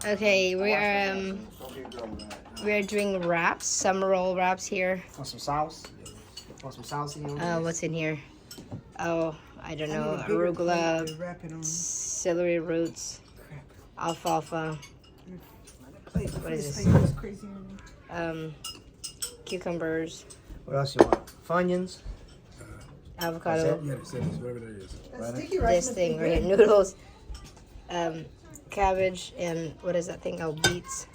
Okay, we are doing wraps, summer roll wraps here. Want some sauce? Want some sauce in your What's in here? Oh, I don't know. Arugula, celery roots, alfalfa. What is this? Cucumbers, What else you want? Funyuns? avocado. Yeah, that's whatever that is. This thing right here, noodles, cabbage, and what is that thing? Oh, beets.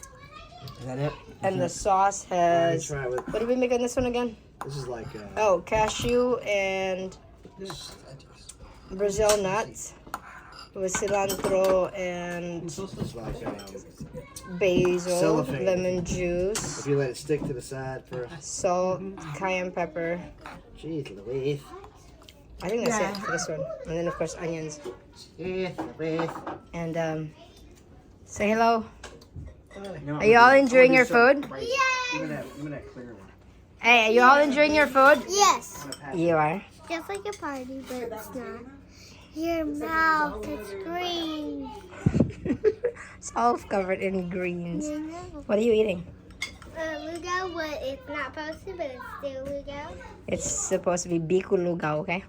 Is that it? And the sauce has. Try it with, What did we make on this one again? this is like Oh, cashew and Brazil nuts with cilantro and it's like basil, cellophane. lemon juice, if you let it stick to the side for salt, cayenne pepper. Jeez Louise. I think that's it for this one. And then of course onions. Jeez Louise. And say hello. Are you all enjoying your food? Give me that clear one. Hey, are you all enjoying your food? Yes. You are. Just like a party, but it's not. Your mouth is green. It's all covered in greens. You know. What are you eating? Lugo, but it's not posted, but it's still Lugo. It's supposed to be biku lugaw, okay?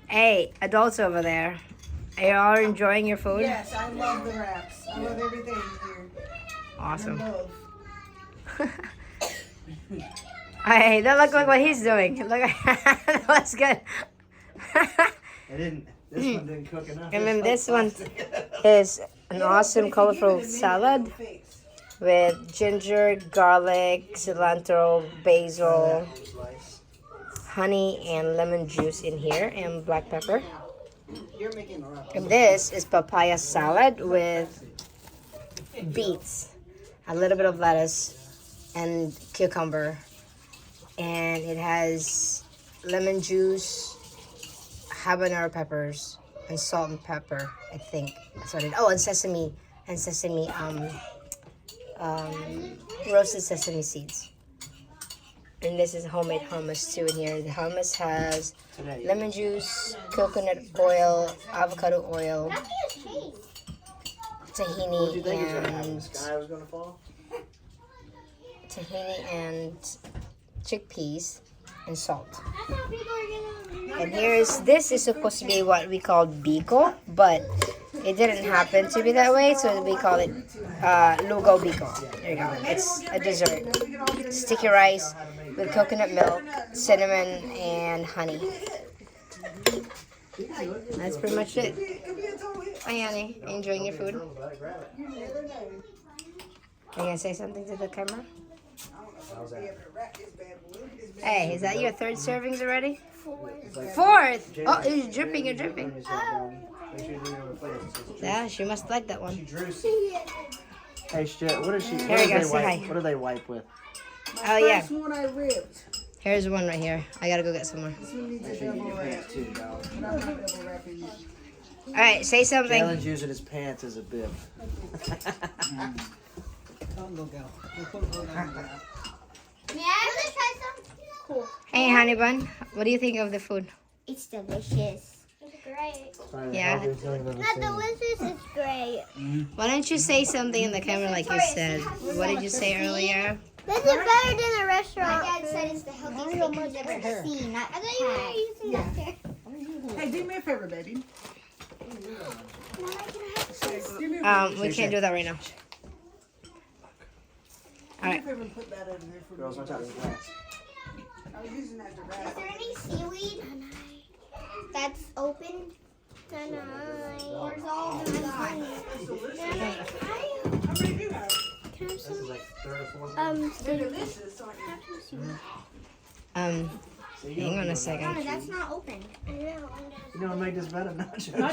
Hey, adults over there. Are you all enjoying your food? Yes, I love the wraps. I love everything here. Awesome. I love. Hey, that look like what he's doing. Look, that was good. This one didn't cook enough. And then this one is an awesome colorful salad with ginger, garlic, cilantro, basil, honey, and lemon juice in here, and black pepper. You're making a wrap. And this is papaya salad with beets, a little bit of lettuce, and cucumber. And it has lemon juice, habanero peppers, and salt and pepper, I think. That's what it. Oh, and sesame, roasted sesame seeds. And this is homemade hummus too in here. The hummus has lemon juice, coconut oil, avocado oil, tahini, and chickpeas and salt. And this is supposed to be what we call biko, but it didn't happen to be that way, so we call it lugaw biko. There you go. It's a dessert. Sticky rice with coconut milk, cinnamon, and honey. That's pretty much it. Hi, Annie. Enjoying your food? Are you going to say something to the camera? Hey, is that your third servings already? Fourth! Oh, it's dripping, you're dripping. Yeah, she must like that one. Hey, shit, what is she? Here we go, say hi. What do they wipe with? Oh, yeah. First one I ripped. Here's one right here. I gotta go get some more. This one needs a double wrap. But I'm not double wrapping it. Alright, say something. Jalen's using his pants as a bib. May I try some? Cool. Hey, honey bun. What do you think of the food? It's delicious. It's great. Yeah. Not delicious, it's great. Why don't you say something in the camera like you said? What did you say earlier? This is better than a restaurant. My dad said it's the healthiest thing he's ever seen. Not I thought you were using that hair. Hey, do me a favor, baby. Do me a We can't do that right now. Alright. favor and put that over there for Girls, me. watch out, there's glass. I was using that to Is wrap. there any seaweed that's open? Where's all the How many do you have? Can I have This is some? like third or fourth. They're delicious, aren't you? Hang on a second. That's not open. You know what made this better? Nacho.